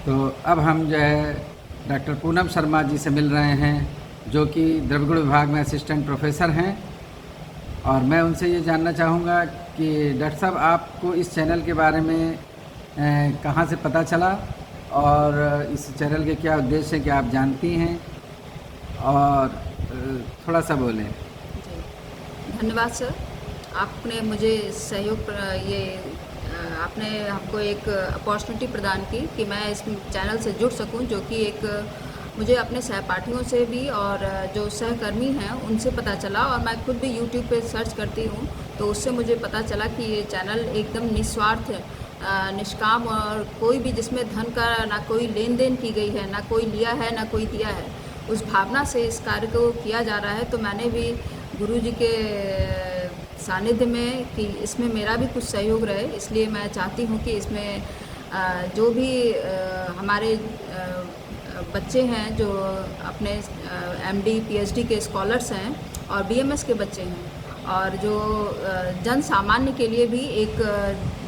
तो अब हम जो है डॉक्टर पूनम शर्मा जी से मिल रहे हैं, जो कि द्रविड़ विभाग में असिस्टेंट प्रोफेसर हैं। और मैं उनसे ये जानना चाहूँगा कि डॉक्टर साहब, आपको इस चैनल के बारे में कहाँ से पता चला और इस चैनल के क्या उद्देश्य हैं, क्या आप जानती हैं? और थोड़ा सा बोलें। जी, धन्यवाद सर। आपने मुझे आपने हमको एक अपॉर्चुनिटी प्रदान की कि मैं इस चैनल से जुड़ सकूं, जो कि एक मुझे अपने सहपाठियों से भी और जो सहकर्मी हैं उनसे पता चला। और मैं खुद भी यूट्यूब पे सर्च करती हूं, तो उससे मुझे पता चला कि ये चैनल एकदम निस्वार्थ निष्काम और कोई भी जिसमें धन का ना कोई लेन देन की गई है, ना कोई लिया है, ना कोई दिया है, उस भावना से इस कार्य को किया जा रहा है। तो मैंने भी गुरुजी के सानिध्य में कि इसमें मेरा भी कुछ सहयोग रहे, इसलिए मैं चाहती हूँ कि इसमें जो भी हमारे बच्चे हैं जो अपने एमडी पीएचडी के स्कॉलर्स हैं और बीएमएस के बच्चे हैं, और जो जन सामान्य के लिए भी एक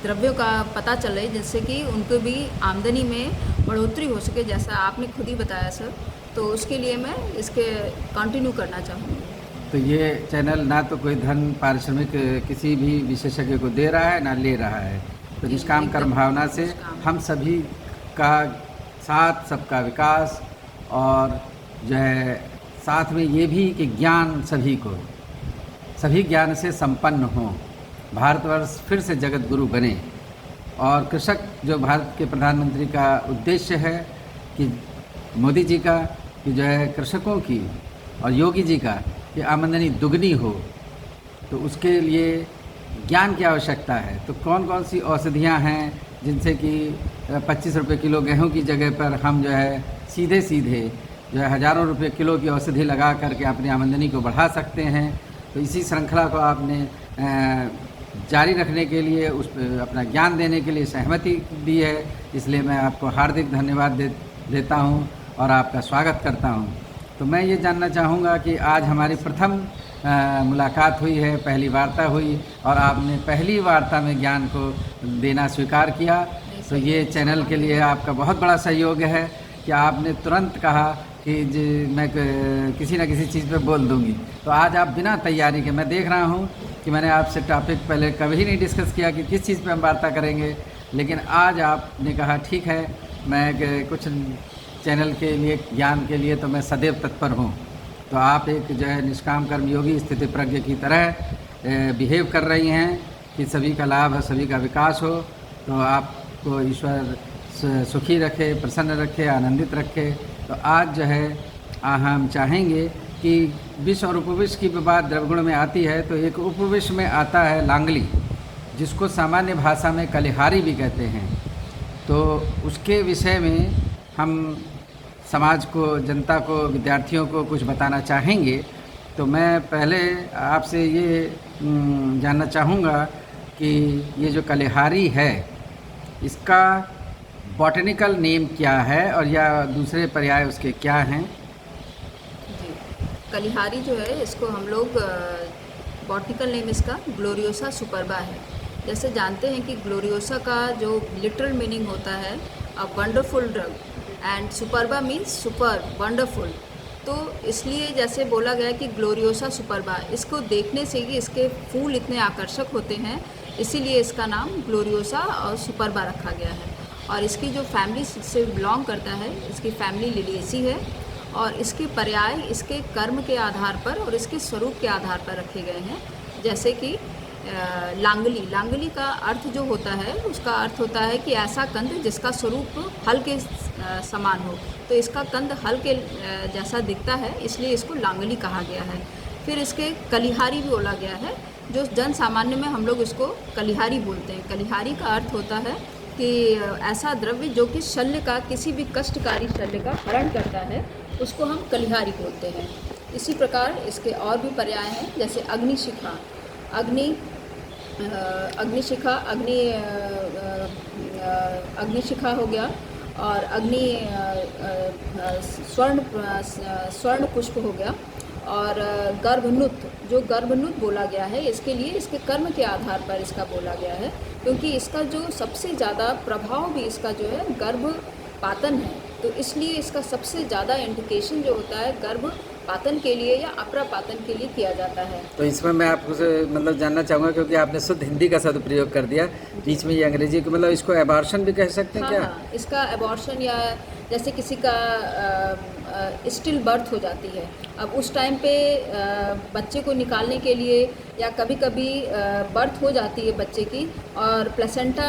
द्रव्यों का पता चले, जिससे कि उनको भी आमदनी में बढ़ोतरी हो सके, जैसा आपने खुद ही बताया सर। तो उसके लिए मैं इसके कंटिन्यू करना चाहूँगी। तो ये चैनल ना तो कोई धन पारिश्रमिक किसी भी विशेषज्ञ को दे रहा है, ना ले रहा है। तो निष्काम कर्म भावना से हम सभी का साथ, सबका विकास, और जो है साथ में ये भी कि ज्ञान सभी ज्ञान से संपन्न हों, भारतवर्ष फिर से जगत गुरु बने। और कृषक, जो भारत के प्रधानमंत्री का उद्देश्य है कि मोदी जी का, कि जो है कृषकों की और योगी जी का कि आमदनी दुगनी हो, तो उसके लिए ज्ञान की आवश्यकता है। तो कौन कौन सी औषधियाँ हैं जिनसे कि 25 रुपये किलो गेहूं की जगह पर हम जो है सीधे जो है हज़ारों रुपये किलो की औषधि लगा करके अपनी आमदनी को बढ़ा सकते हैं। तो इसी श्रृंखला को आपने जारी रखने के लिए, उस अपना ज्ञान देने के लिए सहमति दी है, इसलिए मैं आपको हार्दिक धन्यवाद देता हूं और आपका स्वागत करता हूं। तो मैं ये जानना चाहूँगा कि आज हमारी प्रथम मुलाकात हुई है, पहली वार्ता हुई, और आपने पहली वार्ता में ज्ञान को देना स्वीकार किया। तो ये चैनल के लिए आपका बहुत बड़ा सहयोग है कि आपने तुरंत कहा कि मैं किसी न किसी चीज़ पे बोल दूंगी। तो आज आप बिना तैयारी के, मैं देख रहा हूँ कि मैंने आपसे टॉपिक पहले कभी नहीं डिस्कस किया कि किस चीज़ पे हम वार्ता करेंगे, लेकिन आज आपने कहा ठीक है, मैं कुछ चैनल के लिए, ज्ञान के लिए तो मैं सदैव तत्पर हूँ। तो आप एक जो है निष्काम कर्म योगी स्थिति प्रज्ञ की तरह बिहेव कर रही हैं कि सभी का लाभ हो, सभी का विकास हो। तो आपको ईश्वर सुखी रखे, प्रसन्न रखे, आनंदित रखे। तो आज जो है हम चाहेंगे कि विष और उपविष की बात द्रविड़ में आती है, तो एक उपविष में आता है लांगली, जिसको सामान्य भाषा में कलिहारी भी कहते हैं। तो उसके विषय में हम समाज को, जनता को, विद्यार्थियों को कुछ बताना चाहेंगे। तो मैं पहले आपसे ये जानना चाहूँगा कि ये जो कलिहारी है, इसका बॉटनिकल नेम क्या है, और या दूसरे पर्याय उसके क्या हैं? जी, कलिहारी जो है, इसको हम लोग बॉटनिकल नेम इसका ग्लोरियोसा सुपरबा है। जैसे जानते हैं कि ग्लोरियोसा का जो लिटरल मीनिंग होता है a wonderful drug, and सुपरबा means super, wonderful. तो इसलिए जैसे बोला गया कि ग्लोरियोसा सुपरबा, इसको देखने से ही इसके फूल इतने आकर्षक होते हैं, इसीलिए इसका नाम ग्लोरियोसा और सुपरबा रखा गया है। और इसकी जो फैमिली से बिलोंग करता है, इसकी फैमिली लिलिएसी है, और इसके पर्याय इसके कर्म के आधार पर और इसके स्वरूप के आधार पर रखे गए हैं। जैसे कि लांगली का अर्थ जो होता है, उसका अर्थ होता है कि ऐसा कंद जिसका स्वरूप हल के समान हो। तो इसका कंद हल के जैसा दिखता है, इसलिए इसको लांगली कहा गया है। फिर इसके कलिहारी भी बोला गया है, जो जन सामान्य में हम लोग इसको कलिहारी बोलते हैं। कलिहारी का अर्थ होता है कि ऐसा द्रव्य जो कि शल्य का, किसी भी कष्टकारी शल्य का हरण करता है, उसको हम कलिहारी बोलते हैं। इसी प्रकार इसके और भी पर्याय हैं, जैसे अग्निशिखा, अग्निशिखा हो गया, और स्वर्ण पुष्प हो गया, और गर्भनुत, जो गर्भनुत बोला गया है, इसके लिए इसके कर्म के आधार पर इसका बोला गया है, क्योंकि इसका जो सबसे ज़्यादा प्रभाव भी इसका जो है गर्भ पातन है, तो इसलिए इसका सबसे ज़्यादा इंडिकेशन जो होता है गर्भपातन के लिए या अप्रपातन के लिए किया जाता है। तो इसमें मैं आपसे मतलब जानना चाहूँगा, क्योंकि आपने शुद्ध हिंदी का सदुपयोग कर दिया, बीच में ये अंग्रेजी को, मतलब इसको एबॉर्शन भी कह सकते हैं हाँ क्या? हाँ, इसका एबॉर्शन या जैसे किसी का स्टिल बर्थ हो जाती है, अब उस टाइम पे बच्चे को निकालने के लिए या कभी कभी बर्थ हो जाती है बच्चे की और प्लेसेंटा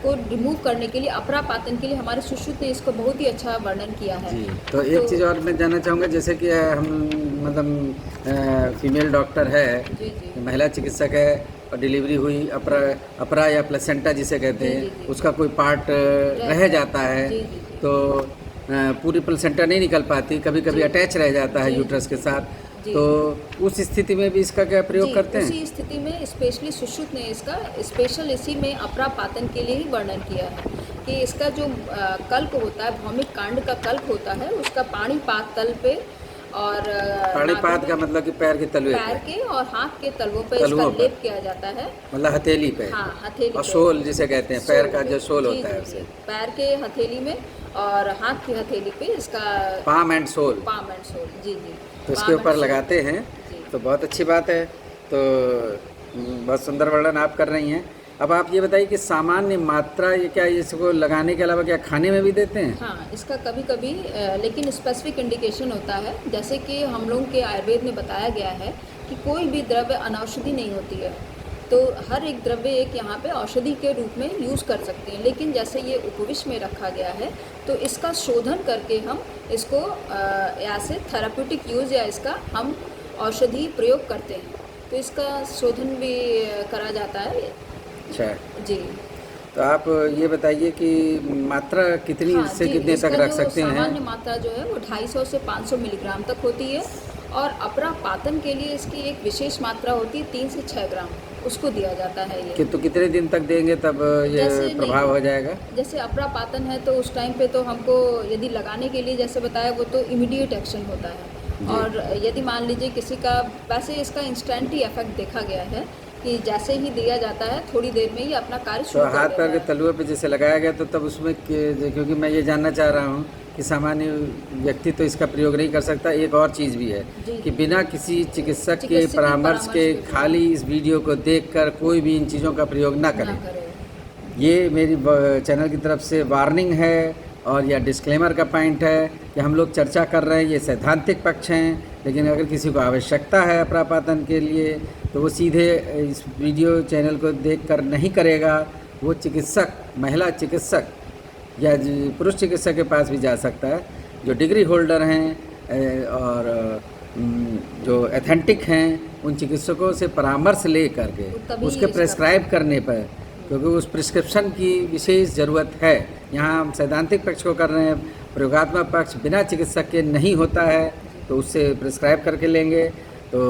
को रिमूव करने के लिए अपरापातन के लिए हमारे सुश्रुत ने इसको बहुत ही अच्छा वर्णन किया है। जी, तो एक चीज़ और मैं जानना चाहूँगा, जैसे कि हम मतलब फीमेल डॉक्टर है, जी जी महिला चिकित्सक है और डिलीवरी हुई अपरा या प्लेसेंटा जिसे कहते जी, हैं, जी, जी। उसका कोई पार्ट रह जाता है, जी, जी, जी। तो पूरी प्लेसेंटा नहीं निकल पाती, कभी कभी जी। अटैच रह जाता है जी, यूट्रस के साथ, जी। तो उस स्थिति में भी इसका क्या प्रयोग जी, करते हैं? उसी स्थिति में स्पेशली सुश्रुत ने इसका स्पेशल इसी में अपरापातन के लिए ही वर्णन किया है कि इसका जो कल्प होता है, भौमिक कांड का कल्प होता है, उसका पाणिपात तल पे और पाणिपात का मतलब कि पैर के तलवे पैर पे, के और हाथ के तलवों पे इसका तलवों पर। लेप किया जाता है। मतलब हथेली पे, हाँ, हथेली और पे। शोल जिसे कहते हैं, पैर सोल का पे। जो शोल जी, होता है जी, उसे, जी। पैर के हथेली में और हाथ की हथेली पे इसका palm and sole, palm and sole. जी जी, तो इसके palm and ऊपर sole। लगाते हैं, जी। तो बहुत अच्छी बात है। तो बहुत सुंदर वर्णन आप कर रही हैं। अब आप ये बताइए कि सामान्य मात्रा, ये क्या इसको लगाने के अलावा क्या खाने में भी देते हैं? हाँ, इसका कभी कभी लेकिन स्पेसिफिक इंडिकेशन होता है, जैसे कि हम लोगों के आयुर्वेद में बताया गया है कि कोई भी द्रव्य अनौषधि नहीं होती है, तो हर एक द्रव्य एक यहाँ पे औषधि के रूप में यूज़ कर सकते हैं, लेकिन जैसे ये उपविष्ट में रखा गया है तो इसका शोधन करके हम इसको ऐसे थेराप्यूटिक यूज़ या इसका हम औषधि प्रयोग करते हैं, तो इसका शोधन भी करा जाता है। अच्छा, जी। तो आप ये बताइए कि मात्रा कितनी हाँ से जी, कितने इसका तक रख जो सकते सामान्य हैं? मात्रा जो है वो 250 से 500 मिलीग्राम तक होती है और अपरापातन के लिए इसकी एक विशेष मात्रा होती है 3 से 6 ग्राम, उसको दिया जाता है ये। तो कितने दिन तक देंगे तब ये जैसे प्रभाव नहीं, हो जाएगा? जैसे अपरापातन है तो उस टाइम पे तो हमको यदि लगाने के लिए जैसे बताया वो तो इमीडिएट एक्शन होता है, और यदि मान लीजिए किसी का, वैसे इसका इंस्टेंट ही इफेक्ट देखा गया है कि जैसे ही दिया जाता है थोड़ी देर में ही अपना कार्य तो शुरू कर हाथ देता पैर के है। तलुए पे जैसे लगाया गया, तो तब उसमें क्योंकि मैं ये जानना चाह रहा हूँ कि सामान्य व्यक्ति तो इसका प्रयोग नहीं कर सकता, एक और चीज़ भी है जी, कि जी। बिना किसी चिकित्सक के चिकित्सक के परामर्श के बिना खाली इस वीडियो को देखकर कोई भी इन चीज़ों का प्रयोग ना ना करे। करे। ये मेरी चैनल की तरफ से वार्निंग है और यह डिस्क्लेमर का पॉइंट है कि हम लोग चर्चा कर रहे हैं, ये सैद्धांतिक पक्ष हैं, लेकिन अगर किसी को आवश्यकता है अपरापातन के लिए तो वो सीधे इस वीडियो चैनल को देखकर नहीं करेगा, वो चिकित्सक, महिला चिकित्सक या पुरुष चिकित्सक के पास भी जा सकता है, जो डिग्री होल्डर हैं और जो एथेंटिक हैं, उन चिकित्सकों से परामर्श ले करके तभी उसके इसका- प्रेस्क्राइब करने पर, क्योंकि उस प्रिस्क्रिप्शन की विशेष ज़रूरत है। यहाँ हम सैद्धांतिक पक्ष को कर रहे हैं, प्रयोगात्मक पक्ष बिना चिकित्सक के नहीं होता है, तो उससे प्रिस्क्राइब करके लेंगे। तो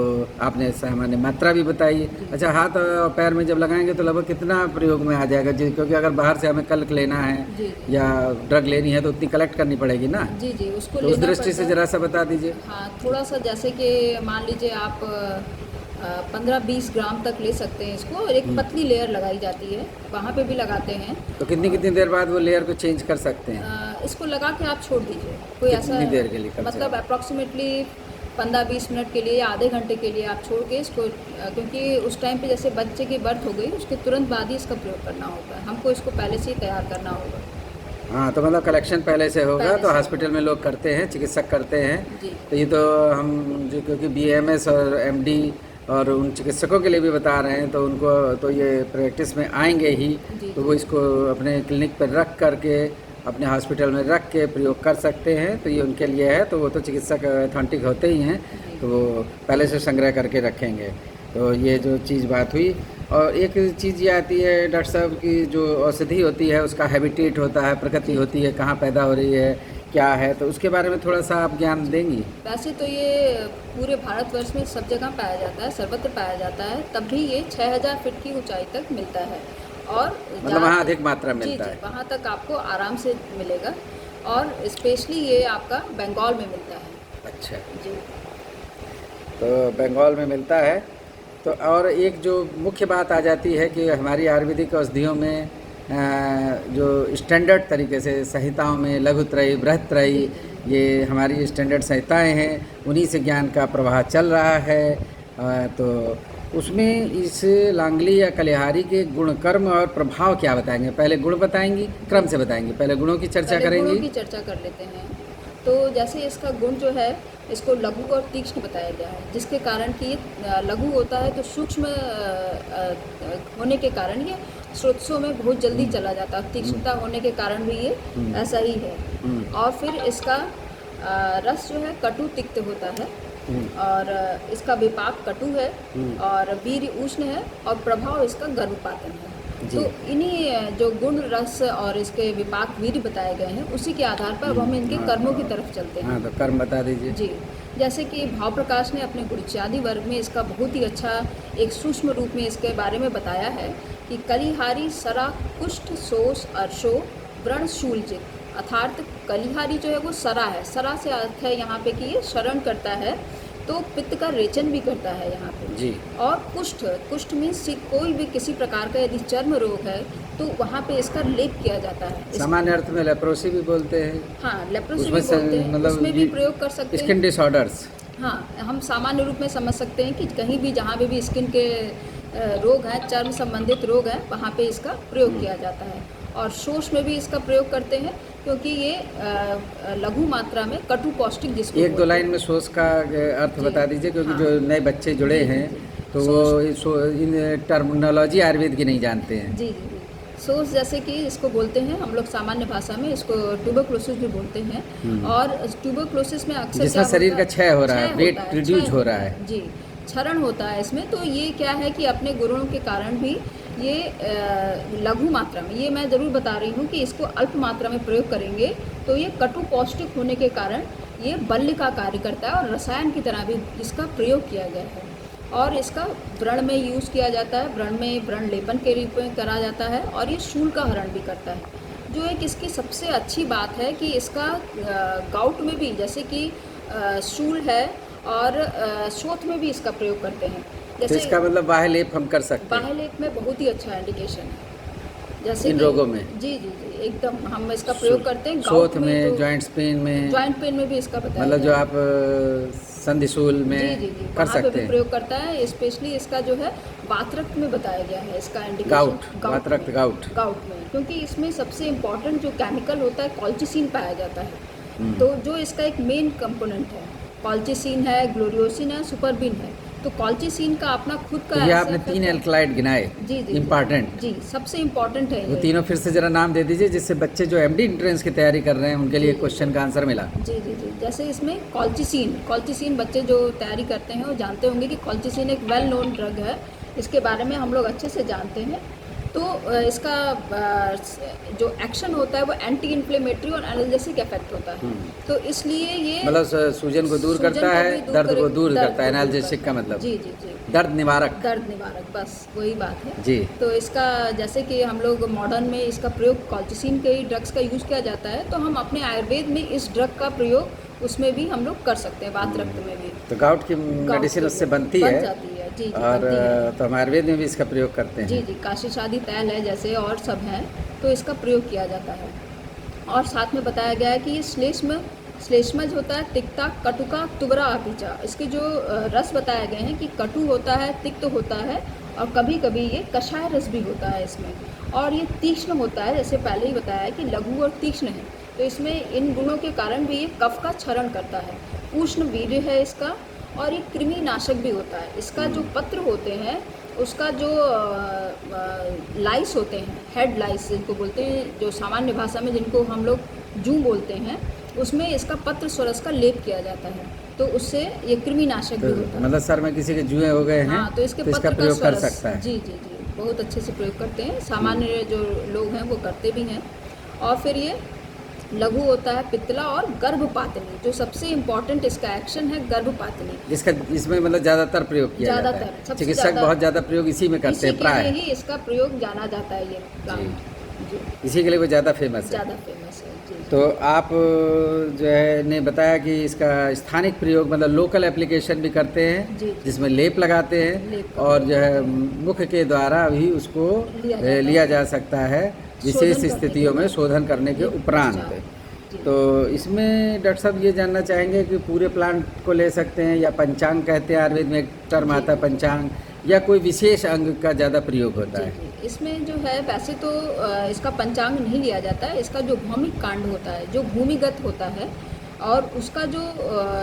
आपने सामान्य मात्रा भी बताई। अच्छा, हाथ और पैर में जब लगाएंगे तो लगभग कितना प्रयोग में आ जाएगा जी? क्योंकि अगर बाहर से हमें कल्क लेना है जी या ड्रग लेनी है तो उतनी कलेक्ट करनी पड़ेगी ना, जी जी, उसको तो उस लेना दृष्टि से पड़ता है। ज़रा सा बता दीजिए। हाँ, थोड़ा सा जैसे कि मान लीजिए आप 15-20 ग्राम तक ले सकते हैं इसको, और एक पतली लेयर लगाई जाती है, वहाँ पे भी लगाते हैं। तो कितनी कितनी देर बाद वो लेयर को चेंज कर सकते हैं? इसको लगा के आप छोड़ दीजिए, कोई ऐसा कितनी देर के लिए कम से मतलब अप्रॉक्सीमेटली 15-20 मिनट के लिए या आधे घंटे के लिए आप छोड़ के इसको, क्योंकि उस टाइम पे जैसे बच्चे की बर्थ हो गई उसके तुरंत बाद ही इसका प्रयोग करना होगा, हमको इसको पहले से ही तैयार करना होगा। हाँ, तो मतलब कलेक्शन पहले से होगा, पहले तो से हॉस्पिटल में लोग करते हैं, चिकित्सक करते हैं। जी तो ये तो हम जो क्योंकि BAMS और MD और उन चिकित्सकों के लिए भी बता रहे हैं, तो उनको तो ये प्रैक्टिस में आएंगे ही, जी तो वो इसको अपने क्लिनिक पर रख करके, अपने हॉस्पिटल में रख के प्रयोग कर सकते हैं। तो ये उनके लिए है, तो वो तो चिकित्सक अथेंटिक होते ही हैं, तो वो पहले से संग्रह करके रखेंगे। तो ये जो चीज़ बात हुई, और एक चीज़ ये आती है डॉक्टर साहब की, जो औषधि होती है उसका हैबिटेट होता है, प्रकृति होती है, कहाँ पैदा हो रही है, क्या है, तो उसके बारे में थोड़ा सा आप ज्ञान देंगी? वैसे तो ये पूरे भारतवर्ष में सब जगह पाया जाता है, सर्वत्र पाया जाता है, तब भी ये 6000 फीट की ऊंचाई तक मिलता है, और मतलब वहाँ अधिक मात्रा में जी मिलता जी, है। वहाँ तक आपको आराम से मिलेगा, और स्पेशली ये आपका बंगाल में मिलता है। अच्छा, जी तो बंगाल में मिलता है। तो और एक जो मुख्य बात आ जाती है कि हमारी आयुर्वेदिक औषधियों में जो स्टैंडर्ड तरीके से संहिताओं में लघुत्रयी, बृहत्त्रयी, ये हमारी स्टैंडर्ड संहिताएं हैं, उन्हीं से ज्ञान का प्रवाह चल रहा है। तो उसमें इस लांगली या कलिहारी के गुण, कर्म और प्रभाव क्या बताएंगे? पहले गुण बताएंगी, क्रम से बताएंगी? पहले गुणों की चर्चा करेंगी। गुणों की चर्चा कर लेते हैं। तो जैसे इसका गुण जो है, इसको लघु और तीक्ष्ण बताया गया है, जिसके कारण कि लघु होता है तो सूक्ष्म होने के कारण ये स्रोतों में बहुत जल्दी चला जाता है। तीक्ष्णता होने के कारण भी ये ऐसा ही है। और फिर इसका रस जो है कटु तिक्त होता है, और इसका विपाक कटु है, और वीर उष्ण है, और प्रभाव इसका गर्भपातन है। तो इन्हीं जो गुण, रस और इसके विपाक वीर बताए गए हैं, उसी के आधार पर अब हम इनके कर्मों की तरफ चलते हैं। हाँ, तो कर्म बता दीजिए। जी, जैसे कि भाव प्रकाश ने अपने गुणच्यादि वर्ग में इसका बहुत ही अच्छा एक सूक्ष्म रूप में इसके बारे में बताया है कि कलिहारी सरा कुष्ठ सोस अर्शो व्रण शूलजित, अर्थात कलिहारी जो है वो सरा है। सरा से अर्थ है यहाँ पे कि ये शरण करता है, तो पित्त का रेचन भी करता है यहाँ पे जी। और कुष्ठ, कुष्ठ मीन्स कोई भी किसी प्रकार का यदि चर्म रोग है तो वहाँ पे इसका लेप किया जाता है। सामान्य अर्थ में लेप्रोसी भी बोलते हैं। हाँ, लेप्रोसी भी बोलते हैं, मतलब उसमें भी प्रयोग कर सकते हैं। स्किन डिसऑर्डर्स, हाँ, हम सामान्य रूप में समझ सकते हैं कि कहीं भी जहाँ भी स्किन के रोग हैं, चर्म संबंधित रोग हैं, वहाँ पे इसका प्रयोग किया जाता है। और शोष में भी इसका प्रयोग करते हैं, क्योंकि ये लघु मात्रा में कटु पौष्टिक जिसको एक दो लाइन में शोष का अर्थ बता दीजिए, क्योंकि जो नए बच्चे जुड़े हैं तो वो इन टर्मिनोलॉजी आयुर्वेद की नहीं जानते हैं। जी जी जी। सोर्स जैसे कि इसको बोलते हैं हम लोग सामान्य भाषा में, इसको ट्यूबरक्लोसिस भी बोलते हैं। और ट्यूबरक्लोसिस में अक्सर जिसमें शरीर का क्षय हो रहा है, वेट रिड्यूस हो रहा है। जी, क्षरण होता है इसमें। तो ये क्या है कि अपने गुणों के कारण भी ये लघु मात्रा में, ये मैं ज़रूर बता रही हूँ कि इसको अल्प मात्रा में प्रयोग करेंगे तो ये कटु पौष्टिक होने के कारण ये बल्य का कार्य करता है, और रसायन की तरह भी इसका प्रयोग किया गया है। और इसका व्रण में यूज़ किया जाता है, व्रण में व्रण लेपन के रूप में करा जाता है, और ये शूल का हरण भी करता है। जो एक इसकी सबसे अच्छी बात है कि इसका गाउट में भी, जैसे कि शूल है, और शोथ में भी इसका प्रयोग करते हैं। जैसे तो इसका मतलब बाह्य लेप हम कर सकते हैं। बाह्य लेप में बहुत ही अच्छा इंडिकेशन है, जैसे इन रोगों में। जी जी जी, एकदम हम इसका प्रयोग करते हैं। शोथ में, जॉइंट्स पेन में, जॉइंट पेन में भी इसका बताया, मतलब जो आप संधिशूल में जी जी जी कर सकते हैं, प्रयोग करता है। स्पेशली इसका जो है वातरक्त में बताया गया है इसका इंडिकेशन। गाउट, वातरक्त, गाउट में, क्योंकि इसमें सबसे इम्पोर्टेंट जो केमिकल होता है कॉल्चिसिन पाया जाता है। तो जो इसका एक मेन कंपोनेंट है, कॉल्चिसिन है, ग्लोरियोसिन है, सुपरबिन है। तो कॉल्चिसिन का अपना खुद का, ये आपने 3 एल्कलाइड गिनाए, जी जी इम्पॉर्टेंट, जी, सबसे इम्पोर्टेंट है वो तीनों। फिर से जरा नाम दे दीजिए, जिससे बच्चे जो एमडी एंट्रेंस की तैयारी कर रहे हैं उनके लिए क्वेश्चन का आंसर मिला। जी जी जी, जैसे इसमें कॉल्चिसिन बच्चे जो तैयारी करते हैं वो जानते होंगे कि कॉल्चिसिन एक वेल नोन ड्रग है, इसके बारे में हम लोग अच्छे से जानते हैं। तो इसका जो एक्शन होता है वो एंटी इन्फ्लेमेटरी और एनाल्जेसिक इफेक्ट होता है। तो इसलिए ये मतलब सूजन को दूर करता है, दर्द को दूर करता है। एनाल्जेसिक का मतलब जी जी जी, दर्द निवारक, बस वही बात है जी। तो इसका जैसे कि हम लोग मॉडर्न में इसका प्रयोग कॉल्चिसिन के ड्रग्स का यूज़ किया जाता है, तो हम अपने आयुर्वेद में इस ड्रग का प्रयोग उसमें भी हम लोग कर सकते हैं, वातरक्त में भी। तो गाउट की मेडिसिन उससे बनती है, जाती है, जी जी, और तो हम आयुर्वेद में भी इसका प्रयोग करते हैं। जी जी, काशीशादी तैल है जैसे, और सब हैं, तो इसका प्रयोग किया जाता है। और साथ में बताया गया है कि ये श्लेष्मज होता है, तिक्ता, कटुका, तुबरा, अपीचा। इसके जो रस बताए गए हैं कि कटु होता है, तिक्त होता है, और कभी कभी ये कषाय रस भी होता है इसमें। और ये तीक्ष्ण होता है, जैसे पहले ही बताया है कि लघु और तीक्ष्ण है। तो इसमें इन गुणों के कारण भी ये कफ का क्षरण करता है। उष्ण वीर्य है इसका, और ये कृमि नाशक भी होता है। इसका जो पत्र होते हैं, उसका जो लाइस होते हैं, हेड लाइस जिनको बोलते हैं, जो सामान्य भाषा में जिनको हम लोग जू बोलते हैं, उसमें इसका पत्र स्वरस का लेप किया जाता है, तो उससे ये कृमि नाशक भी होता है। मतलब सर में किसी के जुए हो गए हैं, हाँ, तो इसके इसका पत्र प्रयोग का कर सकता है। जी जी जी, बहुत अच्छे से प्रयोग करते हैं। सामान्य जो लोग हैं वो करते भी हैं। और फिर ये लघु होता है पित्तला और गर्भपातनी, जो सबसे इम्पोर्टेंट इसका एक्शन है, गर्भपातनी, जिसका इसमें मतलब ज़्यादातर प्रयोग किया जाता है। चिकित्सक बहुत ज़्यादा प्रयोग इसी में करते हैं, प्राय ही इसका प्रयोग जाना जाता है। ये प्लांट इसी के लिए वो ज़्यादा फेमस है, ज़्यादा फेमस है जी। तो आप जो है ने बताया कि इसका स्थानिक प्रयोग मतलब लोकल एप्लीकेशन भी करते हैं जी, जिसमें लेप लगाते हैं, और जो है मुख के द्वारा भी उसको लिया जा सकता है। विशेष करने के स्थितियों में बाद। शोधन करने के जी, उपरांत। जी। तो इसमें डॉक्टर साहब ये जानना चाहेंगे कि पूरे प्लांट को ले सकते हैं, या पंचांग कहते हैं आयुर्वेद में एक टर्म जी, आता है जी। पंचांग, या कोई विशेष अंग का ज़्यादा प्रयोग होता जी, है? जी। इसमें जो है वैसे तो इसका पंचांग नहीं लिया जाता है, इसका जो भौमिक कांड होता है, जो भूमिगत होता है और उसका जो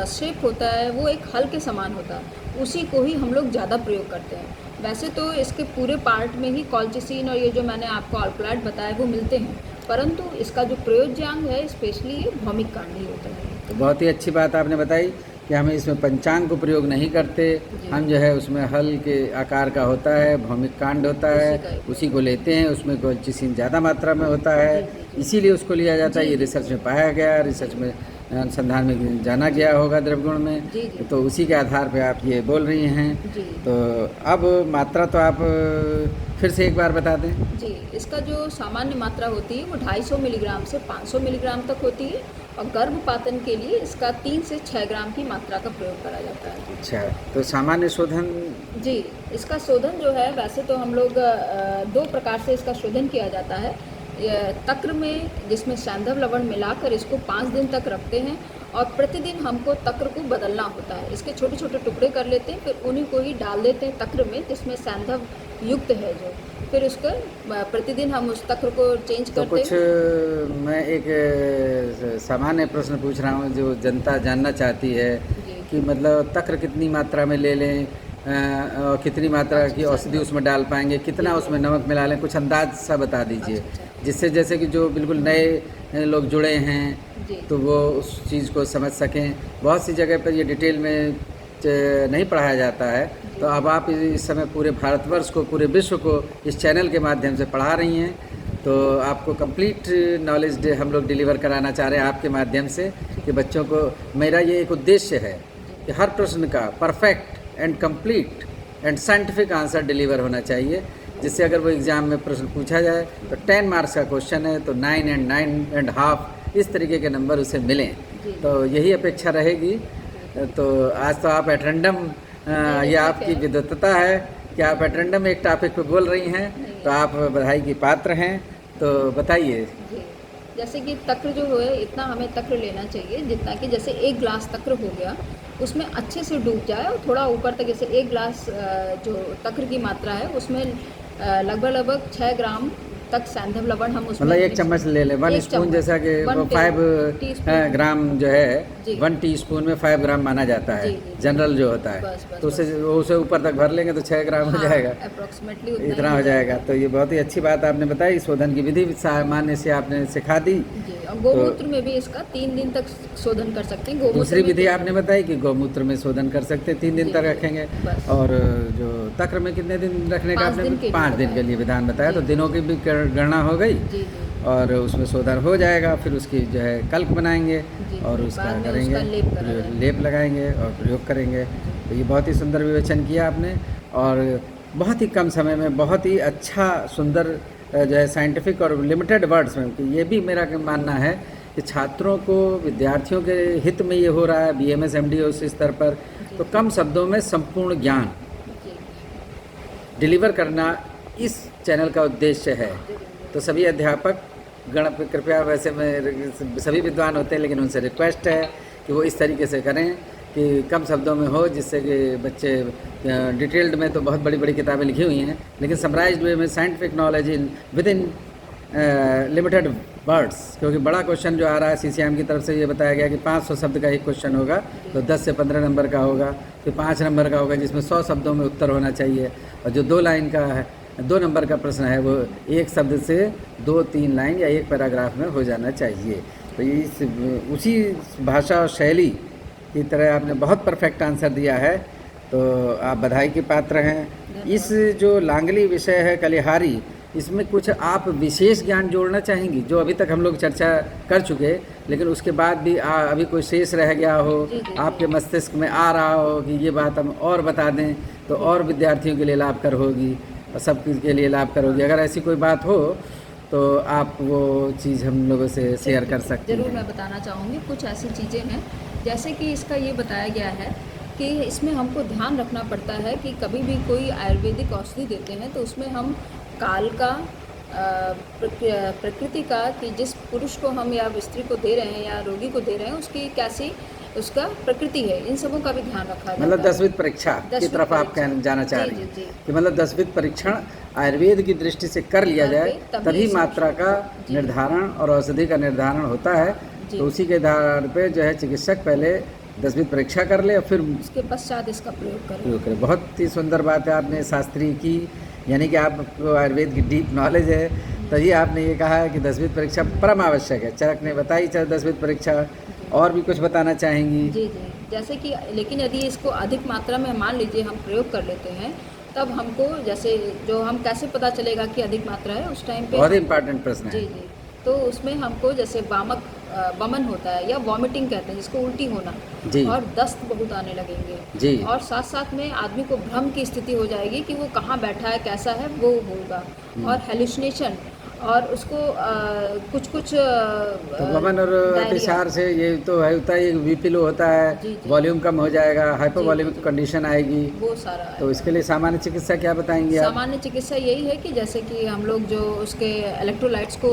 शेप होता है वो एक हल के समान होता है, उसी को ही हम लोग ज़्यादा प्रयोग करते हैं। वैसे तो इसके पूरे पार्ट में ही कॉलचिसिन और ये जो मैंने आपको अल्कलॉइड बताया वो मिलते हैं, परंतु इसका जो प्रयोज्यांग है स्पेशली ये भौमिक कांड ही होता है। तो बहुत ही अच्छी बात आपने बताई कि हम इसमें पंचांग को प्रयोग नहीं करते, जी। हम जो है उसमें हल के आकार का होता है, भौमिक कांड होता उसी है, का उसी को लेते हैं, उसमें कॉलचिसिन ज़्यादा मात्रा में होता है, जी, जी, जी। इसीलिए उसको लिया जाता है। जी, ये जी, रिसर्च में पाया गया, रिसर्च में अनुसंधान में जाना गया होगा द्रव्यगुण में, जी, जी। तो उसी के आधार पे आप ये बोल रही हैं। जी। तो अब मात्रा तो आप फिर से एक बार बता दें। जी, इसका जो सामान्य मात्रा होती है वो 250 मिलीग्राम से 500 मिलीग्राम तक होती है और गर्भपातन के लिए इसका 3 से 6 ग्राम की मात्रा का प्रयोग करा जाता है। अच्छा, तो सामान्य शोधन? जी, इसका शोधन जो है वैसे तो हम लोग 2 प्रकार से इसका शोधन किया जाता है। तक्र में जिसमें सैंधव लवण मिलाकर इसको 5 दिन तक रखते हैं और प्रतिदिन हमको तक्र को बदलना होता है। इसके छोटे छोटे टुकड़े कर लेते हैं, फिर उन्हीं को ही डाल देते हैं तक्र में जिसमें सैंधव युक्त है जो, फिर उसको प्रतिदिन हम उस तक्र को चेंज तो करते कुछ हैं। मैं एक सामान्य प्रश्न पूछ रहा हूँ जो जनता जानना चाहती है जी। कि मतलब तक्र कितनी मात्रा में ले लें, और कितनी मात्रा की औषधि उसमें डाल पाएंगे, कितना उसमें नमक मिला लें, कुछ अंदाज सा बता दीजिए, अच्छा। जिससे जैसे कि जो बिल्कुल नए लोग जुड़े हैं जी। तो वो उस चीज़ को समझ सकें। बहुत सी जगह पर ये डिटेल में नहीं पढ़ाया जाता है, तो अब आप इस समय पूरे भारतवर्ष को, पूरे विश्व को इस चैनल के माध्यम से पढ़ा रही हैं, तो आपको कंप्लीट नॉलेज हम लोग डिलीवर कराना चाह रहे हैं आपके माध्यम से कि बच्चों को, मेरा ये एक उद्देश्य है कि हर प्रश्न का perfect and complete and scientific answer deliver होना चाहिए, जिससे अगर वो एग्ज़ाम में प्रश्न पूछा जाए तो 10 मार्क्स का क्वेश्चन है तो 9 and 9.5 इस तरीके के नंबर उसे मिलें। तो यही अपेक्षा रहेगी। तो आज तो आप एटेंडम, ये आपकी विद्वत्ता है कि आप एटेंडम एक टॉपिक पे बोल रही हैं, तो आप बधाई की पात्र हैं। तो बताइए। जी, जैसे कि तक्र जो है इतना हमें तक्र लेना चाहिए जितना कि जैसे 1 ग्लास तक्र हो गया, उसमें अच्छे से डूब जाए और थोड़ा ऊपर तक, जैसे 1 ग्लास जो तक्र की मात्रा है उसमें लगभग 6 ग्राम तक सैंधव लवण हम उसमें, मतलब 1 चम्मच ले लें, 1 स्पून, जैसा कि 5 ग्राम जो है 1 टीस्पून में 5 ग्राम माना जाता है, जनरल जो होता है, तो उसे ऊपर तक भर लेंगे तो 6 ग्राम हो जाएगा, अप्रोक्सीमेटली इतना हो जाएगा। तो ये बहुत ही अच्छी बात आपने बताई, शोधन की विधि सामान्य से आपने सिखा दी। और गोमूत्र में भी इसका 3 दिन तक शोधन कर सकते हैं। दूसरी विधि आपने बताई कि गौमूत्र में शोधन कर सकते हैं, 3 दिन तक रखेंगे। और जो तक्र में कितने दिन रखने का आपने 5 दिन के लिए विधान बताया, तो दिनों की भी गणना हो गई और उसमें शोधन हो जाएगा। फिर उसकी जो है कल्क बनाएंगे और उसका करेंगे, लेप लगाएंगे और प्रयोग करेंगे। तो ये बहुत ही सुंदर विवेचन किया आपने और बहुत ही कम समय में बहुत ही अच्छा सुंदर जो है साइंटिफिक और लिमिटेड वर्ड्स में, कि ये भी मेरा मानना है कि छात्रों को, विद्यार्थियों के हित में ये हो रहा है BMS MD उस स्तर पर, तो कम शब्दों में संपूर्ण ज्ञान डिलीवर करना इस चैनल का उद्देश्य है। तो सभी अध्यापक गण कृपया, वैसे में सभी विद्वान होते हैं लेकिन उनसे रिक्वेस्ट है कि वो इस तरीके से करें कि कम शब्दों में हो, जिससे कि बच्चे डिटेल्ड में तो बहुत बड़ी बड़ी किताबें लिखी हुई हैं, लेकिन समराइज्ड वे में scientific knowledge with in limited words. क्योंकि बड़ा क्वेश्चन जो आ रहा है CCM की तरफ से ये बताया गया कि 500 शब्द का एक क्वेश्चन होगा, तो 10 से 15 नंबर का होगा, फिर 5 नंबर का होगा जिसमें 100 शब्दों में उत्तर होना चाहिए, और जो 2 लाइन का है, 2 नंबर का प्रश्न है, वो 1 शब्द से 2-3 लाइन या 1 पैराग्राफ में हो जाना चाहिए। तो इस उसी भाषा और शैली की तरह आपने बहुत परफेक्ट आंसर दिया है, तो आप बधाई के पात्र हैं। इस जो लांगली विषय है कलिहारी, इसमें कुछ आप विशेष ज्ञान जोड़ना चाहेंगी जो अभी तक हम लोग चर्चा कर चुके, लेकिन उसके बाद भी अभी कोई शेष रह गया हो, आपके मस्तिष्क में आ रहा हो कि ये बात हम और बता दें तो और विद्यार्थियों के लिए लाभकर होगी और सब के लिए लाभकर होगी। अगर ऐसी कोई बात हो तो आप वो चीज़ हम लोगों से शेयर कर सकते हैं। ज़रूर मैं बताना चाहूँगी। कुछ ऐसी चीज़ें हैं जैसे कि इसका ये बताया गया है कि इसमें हमको ध्यान रखना पड़ता है कि कभी भी कोई आयुर्वेदिक औषधि देते हैं तो उसमें हम काल का प्रकृति का कि जिस पुरुष को हम या स्त्री को दे रहे हैं या रोगी को दे रहे हैं उसकी कैसी उसका प्रकृति है, इन सबों का भी ध्यान रखा जाता मतलब है। 10वीं परीक्षा की तरफ आप जाना चाह जी, रही जी, हैं जी। कि मतलब 10वीं परीक्षण आयुर्वेद की दृष्टि से कर लिया जाए तभी तभी सब- मात्रा का जी। निर्धारण और औषधि का निर्धारण होता है। जी। तो उसी के आधार पे जो है चिकित्सक पहले 10वीं परीक्षा कर ले और फिर उसके पश्चात इसका प्रयोग करें। प्रयोग करें। बहुत ही सुंदर बात है आपने शास्त्री की, यानी कि आपको आयुर्वेद की डीप नॉलेज है, तभी आपने ये कहा है कि 10वीं परीक्षा परम आवश्यक है। चरक ने बताई चाहे 10वीं परीक्षा, और भी कुछ बताना चाहेंगी? जी, जी। जैसे कि लेकिन यदि इसको अधिक मात्रा में मान लीजिए हम प्रयोग कर लेते हैं, तब हमको जैसे जो हम कैसे पता चलेगा कि अधिक मात्रा है उस टाइम पे बहुत ही इम्पोर्टेंट प्रश्न जी, है। जी। तो उसमें हमको जैसे वमन होता है या वॉमिटिंग कहते हैं जिसको उल्टी होना जी। और दस्त बहुत आने लगेंगे जी। और साथ-साथ में आदमी को भ्रम की स्थिति हो जाएगी कि वो कहाँ बैठा है, कैसा है, वो होगा और हेलुसिनेशन और उसको कुछ-कुछ तो वमन और अतिसार से ये तो है होता है, बीपी लो होता है, जी, जी। वॉल्यूम कम हो जाएगा, हाइपोवॉल्यूमिक जी। कंडीशन आएगी। वो सारा है। तो इसके लिए सामान्य चिकित्सा क्या बताएंगे आप? सामान्य चिकित्सा यही है कि जैसे कि हम लोग जो उसके इलेक्ट्रोलाइट्स को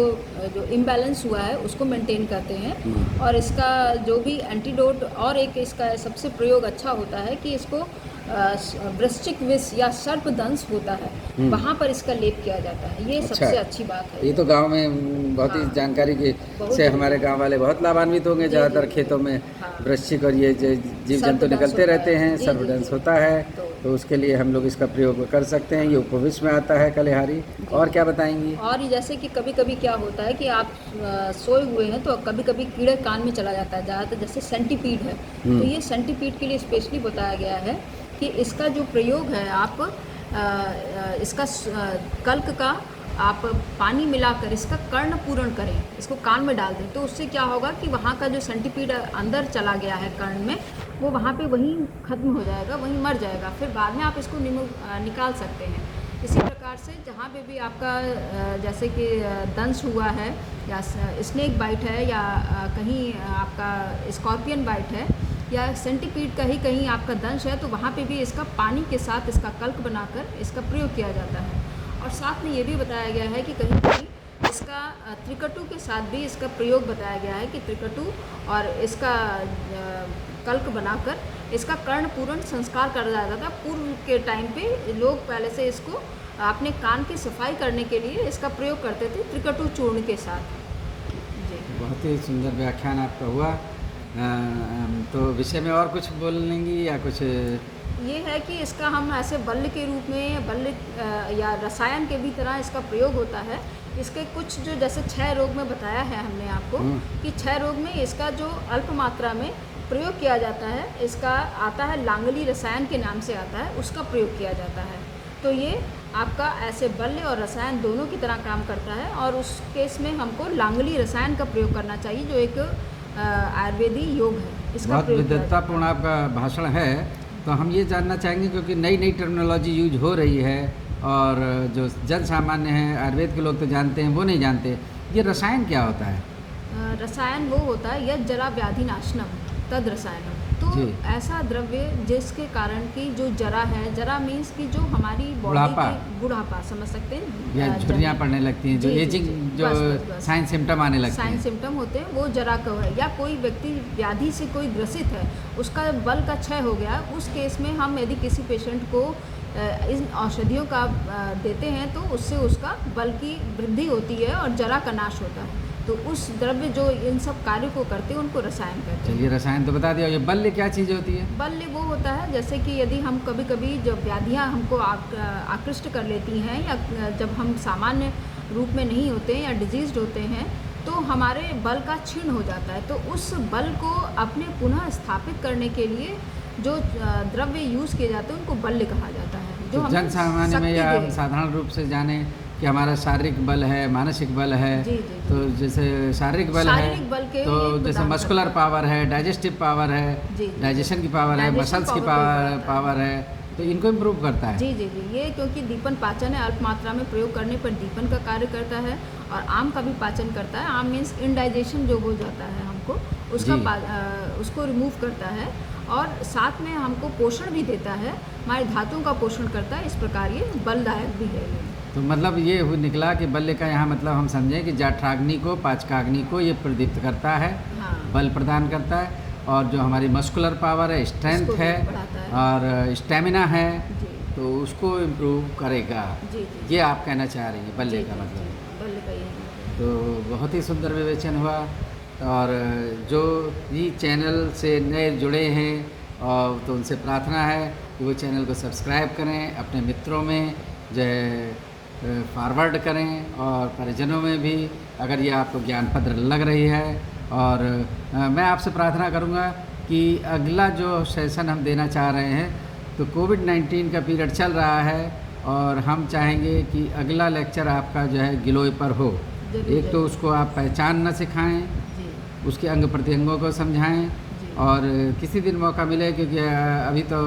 जो इम्बैलेंस हुआ है उसको मेंटेन करते हैं और इसका जो भी एंटीडोट और एक इसका सबसे प्रयोग अच्छा होता है कि इसको वृश्चिक विष या सर्पदंश होता है वहाँ पर इसका लेप किया जाता है। ये अच्छा। सबसे अच्छी बात है। ये तो गांव में बहुत ही हाँ। जानकारी की बहुत से ही। हमारे गांव वाले बहुत लाभान्वित होंगे। जी, ज़्यादातर जी, खेतों में हाँ। वृश्चिक और ये जीव जंतु सर्पदंश निकलते होता रहते है। हैं, जी, जी, सर्पदंश जी। होता है, तो उसके लिए हम लोग इसका प्रयोग कर सकते हैं। ये उपविष में आता है कलिहारी। और क्या बताएंगी? और ये जैसे कि कभी-कभी क्या होता है कि आप सोए हुए हैं तो कभी-कभी कीड़े कान में चला जाता है, ज़्यादातर जैसे सेंटीपीड है। तो ये सेंटीपीड के लिए स्पेशली बताया गया है कि इसका जो प्रयोग है आप इसका कल्क का आप पानी मिलाकर इसका कर्ण पूरण करें, इसको कान में डाल दें, तो उससे क्या होगा कि वहाँ का जो सेंटीपीड अंदर चला गया है कर्ण में, वो वहाँ पे वहीं ख़त्म हो जाएगा, वहीं मर जाएगा। फिर बाद में आप इसको निकाल सकते हैं। इसी प्रकार से जहाँ पे भी आपका जैसे कि दंश हुआ है या स्नेक बाइट है या कहीं आपका स्कॉर्पियन बाइट है या सेंटीपीड का ही कहीं आपका दंश है, तो वहाँ पे भी इसका पानी के साथ इसका कल्क बनाकर इसका प्रयोग किया जाता है। और साथ में ये भी बताया गया है कि कहीं कहीं इसका त्रिकटु के साथ भी इसका प्रयोग बताया गया है कि त्रिकटु और इसका कल्क बनाकर इसका कर्ण पूर्ण संस्कार करा जाता था। पूर्व के टाइम पे लोग पहले से इसको अपने कान की सफाई करने के लिए इसका प्रयोग करते थे त्रिकटु चूर्ण के साथ। जी। बहुत ही सुंदर व्याख्यान आपका हुआ। तो विषय में और कुछ बोलेंगी या कुछ? ये है कि इसका हम ऐसे बल्ल के रूप में बल्ल या रसायन के भी तरह इसका प्रयोग होता है। इसके कुछ जो जैसे क्षय रोग में बताया है हमने आपको कि क्षय रोग में इसका जो अल्प मात्रा में प्रयोग किया जाता है, इसका आता है लांगली रसायन के नाम से आता है, उसका प्रयोग किया जाता है। तो ये आपका ऐसे बल्य और रसायन दोनों की तरह काम करता है और उस केस में हमको लांगली रसायन का प्रयोग करना चाहिए जो एक आयुर्वेदी योग है। इसका बहुत प्रयोग किया जाता विद्वत्तापूर्ण आपका भाषण है। तो हम ये जानना चाहेंगे क्योंकि नई नई टर्मिनोलॉजी यूज हो रही है और जो जन सामान्य हैं, आयुर्वेद के लोग तो जानते हैं, वो नहीं जानते। ये रसायन क्या होता है? रसायन वो होता है यद जरा व्याधि नाशनम तद रसायनम। तो जी। ऐसा द्रव्य जिसके कारण की जो जरा है, जरा मीन्स की जो हमारी बॉडी बुढ़ापा। की बुढ़ापा समझ सकते हैं या झुर्रियाँ पड़ने लगती हैं, जो जी, जी, एजिंग जी। जो बस। साइन सिम्टम आने लगते साइन हैं। सिम्टम होते हैं, वो जरा का है। या कोई व्यक्ति व्याधि से कोई ग्रसित है, उसका बल का क्षय हो गया, उस केस में हम यदि किसी पेशेंट को इन औषधियों का देते हैं तो उससे उसका बल की वृद्धि होती है और जरा का नाश होता है। तो उस द्रव्य जो इन सब कार्यों को करते हैं उनको रसायन कहते हैं। चलिए, रसायन तो बता दिया। ये बल्य क्या चीज़ होती है? बल्य वो होता है जैसे कि यदि हम कभी-कभी जब व्याधियाँ हमको आकृष्ट कर लेती हैं या जब हम सामान्य रूप में नहीं होते हैं या डिजीज्ड होते हैं, तो हमारे बल का क्षीण हो जाता है। तो उस बल को अपने पुनः स्थापित करने के लिए जो द्रव्य यूज़ किए जाते हैं उनको बल्य कहा जाता है। जो तो हमें जन सामान्य में शक्ति या दे। साधारण रूप से जाने कि हमारा शारीरिक बल है, मानसिक बल है। जी, जी, जी। तो जैसे शारीरिक बल शारीरिक बल के तो ये जैसे प्रदान मस्कुलर करता है। पावर है, डाइजेस्टिव पावर है, जी, जी। डाइजेशन की पावर है, डाइजेशन मसल्स की पावर को पावर है, तो इनको इम्प्रूव करता है। जी, जी, जी। ये क्योंकि दीपन पाचन है, अल्प मात्रा में प्रयोग करने पर दीपन का कार्य करता है और आम का भी पाचन करता है। आम मीन्स इनडाइजेशन जो हो जाता है हमको, उसका उसको रिमूव करता है और साथ में हमको पोषण भी देता है, हमारे धातुओं का पोषण करता है। इस प्रकार ये बलदायक भी है। तो मतलब ये निकला कि बल्ले का यहाँ मतलब हम समझें कि जाठराग्नि को, पाचकाग्नि को ये प्रदीप्त करता है, हाँ, बल प्रदान करता है, और जो हमारी मस्कुलर पावर है, स्ट्रेंथ उसको भी है बढ़ाता है। और स्टेमिना है, जी तो उसको इम्प्रूव करेगा। जी जी ये आप कहना चाह रही हैं बल्ले जी, का जी, मतलब। जी, बल्ले का ये मतलब। तो बहुत ही सुंदर विवेचन हुआ। और जो भी चैनल से नए जुड़े हैं और तो उनसे प्रार्थना है कि वो चैनल को सब्सक्राइब करें, अपने मित्रों में जो है फॉरवर्ड करें, और परिजनों में भी अगर ये आपको ज्ञानपत्र लग रही है। और मैं आपसे प्रार्थना करूँगा कि अगला जो सेशन हम देना चाह रहे हैं, तो कोविड-19 का पीरियड चल रहा है और हम चाहेंगे कि अगला लेक्चर आपका जो है गिलोय पर हो। जरूर, एक तो जरूर। उसको आप पहचानना सिखाएं, जी उसके अंग प्रत्यंगों को समझाएं, जी और किसी दिन मौका मिले, क्योंकि अभी तो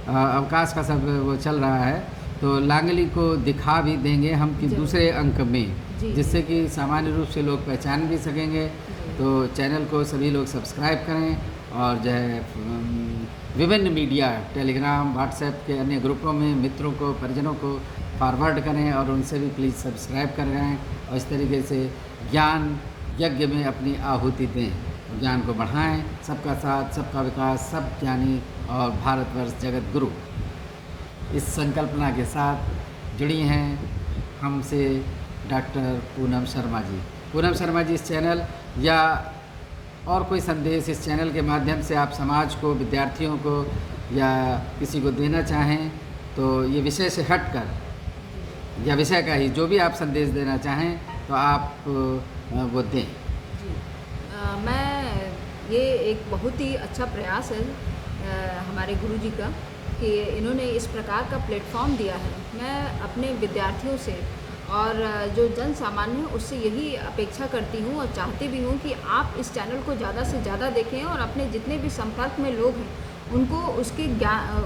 अवकाश का सब वो चल रहा है, तो लांगली को दिखा भी देंगे हम कि जरूर। दूसरे अंक में, जी, जिससे कि सामान्य रूप से लोग पहचान भी सकेंगे। जी। तो चैनल को सभी लोग सब्सक्राइब करें, और जो है विभिन्न मीडिया, टेलीग्राम, व्हाट्सएप के अन्य ग्रुपों में मित्रों को, परिजनों को फॉरवर्ड करें, और उनसे भी प्लीज़ सब्सक्राइब कर रहें, और इस तरीके से ज्ञान यज्ञ में अपनी आहुति दें, ज्ञान को बढ़ाएं। सबका साथ, सबका विकास, सब ज्ञानी और भारतवर्ष जगत गुरु, इस संकल्पना के साथ जुड़ी हैं हमसे डॉक्टर पूनम शर्मा जी। पूनम शर्मा जी, इस चैनल या और कोई संदेश इस चैनल के माध्यम से आप समाज को, विद्यार्थियों को या किसी को देना चाहें, तो ये विषय से हटकर या विषय का ही जो भी आप संदेश देना चाहें तो आप वो दें। जी मैं ये एक बहुत ही अच्छा प्रयास है हमारे गुरुजी का कि इन्होंने इस प्रकार का प्लेटफॉर्म दिया है। मैं अपने विद्यार्थियों से और जो जन सामान्य है उससे यही अपेक्षा करती हूँ और चाहती भी हूँ कि आप इस चैनल को ज़्यादा से ज़्यादा देखें और अपने जितने भी संपर्क में लोग हैं उनको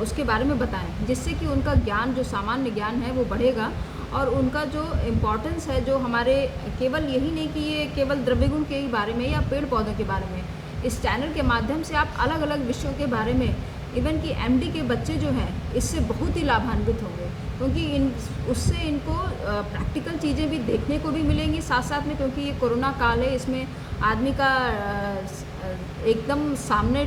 उसके बारे में बताएं, जिससे कि उनका ज्ञान, जो सामान्य ज्ञान है वो बढ़ेगा, और उनका जो इम्पोर्टेंस है, जो हमारे केवल यही नहीं कि ये केवल द्रव्य गुण के ही बारे में या पेड़ पौधों के बारे में, इस चैनल के माध्यम से आप अलग अलग विषयों के बारे में, इवन कि एमडी के बच्चे जो हैं इससे बहुत ही लाभान्वित होंगे, क्योंकि उससे इनको प्रैक्टिकल चीज़ें भी देखने को भी मिलेंगी साथ साथ में, क्योंकि ये कोरोना काल है, इसमें आदमी का एकदम सामने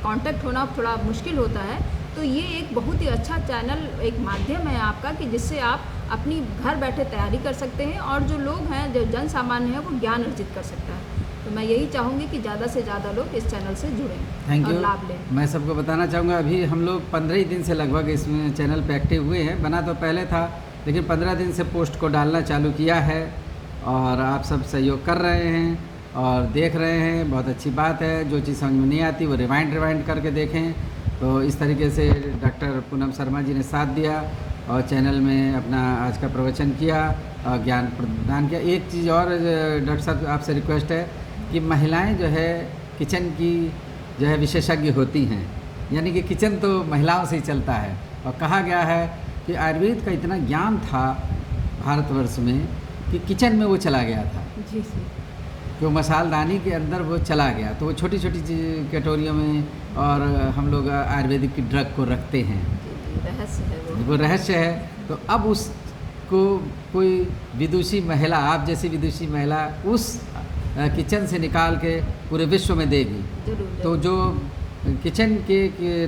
कांटेक्ट होना थोड़ा मुश्किल होता है। तो ये एक बहुत ही अच्छा चैनल, एक माध्यम है आपका कि जिससे आप अपनी घर बैठे तैयारी कर सकते हैं, और जो लोग हैं, जो जन सामान्य है, वो ज्ञान अर्जित कर सकता है। तो मैं यही चाहूँगी कि ज़्यादा से ज़्यादा लोग इस चैनल से जुड़ें थैंक और यू। लाभ लें। मैं सबको बताना चाहूँगा, अभी हम लोग 15 ही दिन से लगभग इस चैनल पे एक्टिव हुए हैं। बना तो पहले था, लेकिन 15 दिन से पोस्ट को डालना चालू किया है, और आप सब सहयोग कर रहे हैं और देख रहे हैं, बहुत अच्छी बात है। जो चीज़ समझ में नहीं आती वो रिवाइंड करके देखें। तो इस तरीके से डॉक्टर पूनम शर्मा जी ने साथ दिया और चैनल में अपना आज का प्रवचन किया और ज्ञान प्रदान किया। एक चीज़ और डॉक्टर साहब आपसे रिक्वेस्ट है कि महिलाएं जो है किचन की जो है विशेषज्ञ होती हैं, यानी कि किचन तो महिलाओं से ही चलता है, और कहा गया है कि आयुर्वेद का इतना ज्ञान था भारतवर्ष में कि किचन में वो चला गया था, जी जी कि वो मसालदानी के अंदर वो चला गया। तो वो छोटी छोटी कटोरियों में और हम लोग आयुर्वेदिक की ड्रग को रखते हैं, जी, रहस्य है वो रहस्य है। तो अब उसको कोई विदुषी महिला, आप जैसी विदुषी महिला उस किचन से निकाल के पूरे विश्व में देगी। जरूर तो जो किचन के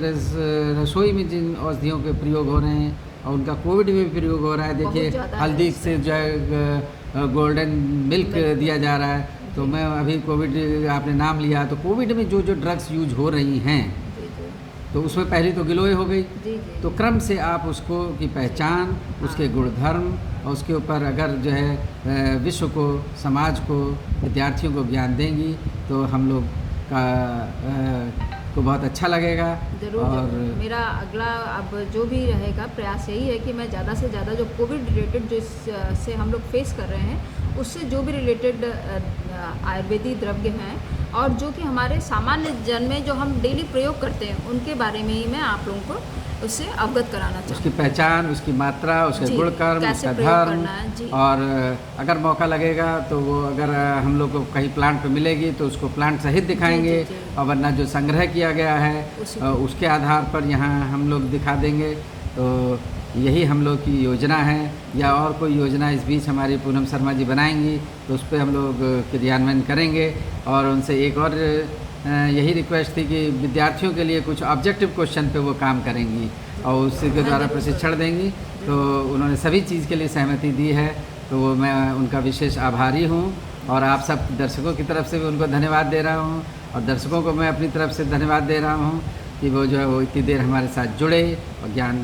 रसोई में जिन औषधियों के प्रयोग हो रहे हैं और उनका कोविड में भी प्रयोग हो रहा है, बहुत देखिए ज़्यादा हल्दी है। से जो है गोल्डन मिल्क दिया जा रहा है। तो मैं अभी कोविड आपने नाम लिया, तो कोविड में जो जो ड्रग्स यूज हो रही हैं, जी जी तो उसमें पहली तो गिलोय हो गई। जी जी तो क्रम से आप उसको की पहचान, उसके गुणधर्म और उसके ऊपर अगर जो है विश्व को, समाज को, विद्यार्थियों को ज्ञान देंगी तो हम लोग का को बहुत अच्छा लगेगा। जरूर और जरूर। मेरा अगला अब जो भी रहेगा प्रयास यही है कि मैं ज़्यादा से ज़्यादा जो कोविड रिलेटेड जो इससे हम लोग फेस कर रहे हैं, उससे जो भी रिलेटेड आयुर्वेदिक द्रव्य हैं और जो कि हमारे सामान्य जन में जो हम डेली प्रयोग करते हैं, उनके बारे में ही मैं आप लोगों को उससे अवगत कराना चाहूँगी। उसकी पहचान, उसकी मात्रा, उसके जी, गुणकर्म, कैसे उसका प्रयोग धर्म, करना है, जी। और अगर मौका लगेगा तो वो अगर हम लोग को कहीं प्लांट पे मिलेगी तो उसको प्लांट सहित दिखाएंगे, जी, जी। और वरना जो संग्रह किया गया है उसी उसके आधार पर यहाँ हम लोग दिखा देंगे। तो यही हम लोग की योजना है, या और कोई योजना इस बीच हमारी पूनम शर्मा जी बनाएंगी तो उस पर हम लोग क्रियान्वयन करेंगे। और उनसे एक और यही रिक्वेस्ट थी कि विद्यार्थियों के लिए कुछ ऑब्जेक्टिव क्वेश्चन पे वो काम करेंगी और उसी के द्वारा प्रशिक्षण देंगी। तो उन्होंने सभी चीज़ के लिए सहमति दी है, तो वो मैं उनका विशेष आभारी हूँ। और आप सब दर्शकों की तरफ से भी उनको धन्यवाद दे रहा हूँ, और दर्शकों को मैं अपनी तरफ से धन्यवाद दे रहा हूँ कि वो जो है वो इतनी देर हमारे साथ जुड़े और ज्ञान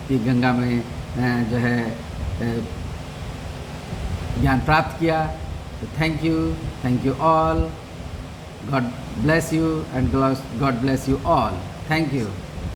की गंगा में जो है ज्ञान प्राप्त किया। तो thank you all, God bless you and God bless you all, thank you.